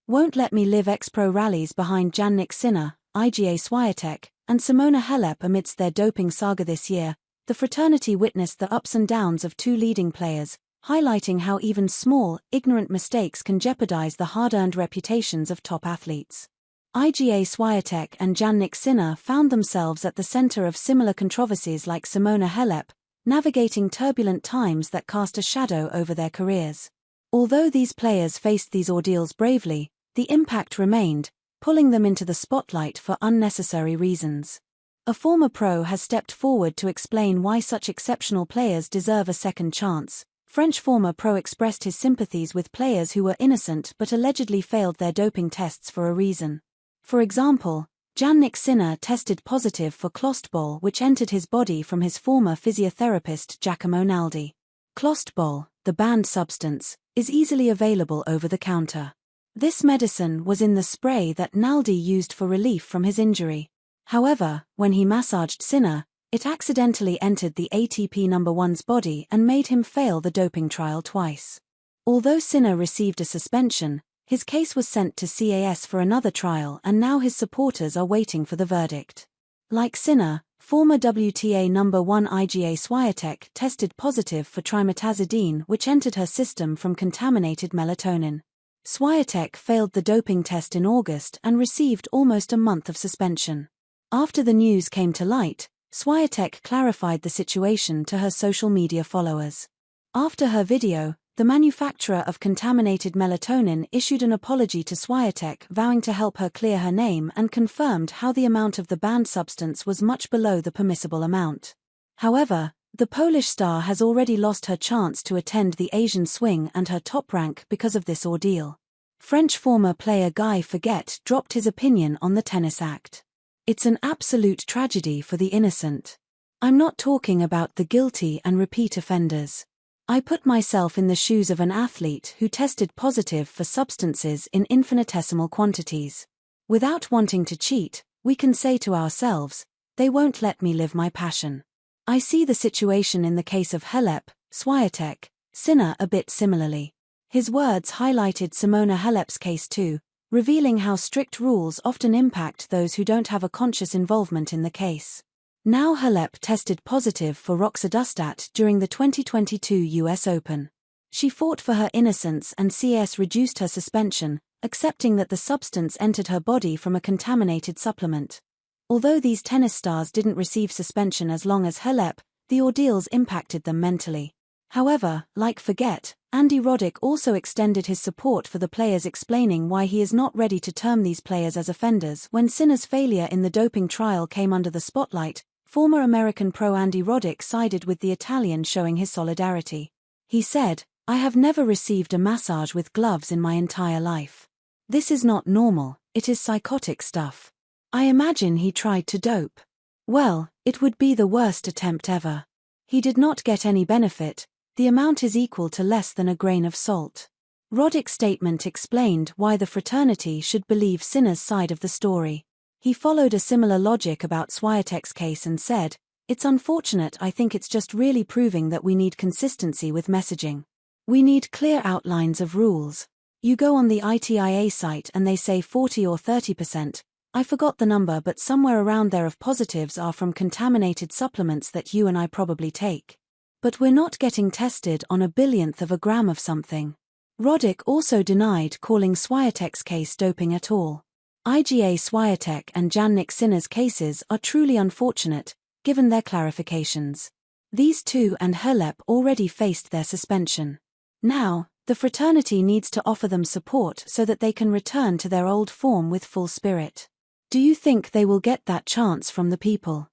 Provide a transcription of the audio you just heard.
Won't let me live ex-pro Rallies behind Jannik Sinner, Iga Swiatek, and Simona Halep amidst their doping saga this year. The fraternity witnessed the ups and downs of two leading players, highlighting how even small, ignorant mistakes can jeopardize the hard-earned reputations of top athletes. Iga Swiatek and Jannik Sinner found themselves at the center of similar controversies like Simona Halep, navigating turbulent times that cast a shadow over their careers. Although these players faced these ordeals bravely, the impact remained, pulling them into the spotlight for unnecessary reasons. A former pro has stepped forward to explain why such exceptional players deserve a second chance. French former pro expressed his sympathies with players who were innocent but allegedly failed their doping tests for a reason. For example, Jannik Sinner tested positive for Clostebol, which entered his body from his former physiotherapist Giacomo Naldi. Clostebol, the banned substance, is easily available over the counter. This medicine was in the spray that Naldi used for relief from his injury. However, when he massaged Sinner, it accidentally entered the ATP number 1's body and made him fail the doping trial twice. Although Sinner received a suspension, his case was sent to CAS for another trial, and now his supporters are waiting for the verdict. Like Sinner, former WTA number 1 Iga Swiatek tested positive for Trimetazidine, which entered her system from contaminated melatonin. Swiatek failed the doping test in August and received almost a month of suspension. After the news came to light, Swiatek clarified the situation to her social media followers. After her video, the manufacturer of contaminated melatonin issued an apology to Swiatek, vowing to help her clear her name, and confirmed how the amount of the banned substance was much below the permissible amount. However, the Polish star has already lost her chance to attend the Asian swing and her top rank because of this ordeal. French former player Guy Forget dropped his opinion on the tennis act. It's an absolute tragedy for the innocent. I'm not talking about the guilty and repeat offenders. I put myself in the shoes of an athlete who tested positive for substances in infinitesimal quantities. Without wanting to cheat, we can say to ourselves, they won't let me live my passion. I see the situation in the case of Halep, Swiatek, Sinner a bit similarly. His words highlighted Simona Halep's case too, revealing how strict rules often impact those who don't have a conscious involvement in the case. Now Halep tested positive for roxadustat during the 2022 US Open. She fought for her innocence and CS reduced her suspension, accepting that the substance entered her body from a contaminated supplement. Although these tennis stars didn't receive suspension as long as Halep, the ordeals impacted them mentally. However, like Forget, Andy Roddick also extended his support for the players, explaining why he is not ready to term these players as offenders. When Sinner's failure in the doping trial came under the spotlight, former American pro Andy Roddick sided with the Italian, showing his solidarity. He said, "I have never received a massage with gloves in my entire life. This is not normal, it is psychotic stuff. I imagine he tried to dope. Well, it would be the worst attempt ever. He did not get any benefit, the amount is equal to less than a grain of salt." Roddick's statement explained why the fraternity should believe Sinner's side of the story. He followed a similar logic about Swiatek's case and said, "It's unfortunate. I think it's just really proving that we need consistency with messaging. We need clear outlines of rules. You go on the ITIA site and they say 40 or 30%, I forgot the number, but somewhere around there of positives are from contaminated supplements that you and I probably take. But we're not getting tested on a billionth of a gram of something." Roddick also denied calling Swiatek's case doping at all. Iga Swiatek and Jannik Sinner's cases are truly unfortunate, given their clarifications. These two and Halep already faced their suspension. Now, the fraternity needs to offer them support so that they can return to their old form with full spirit. Do you think they will get that chance from the people?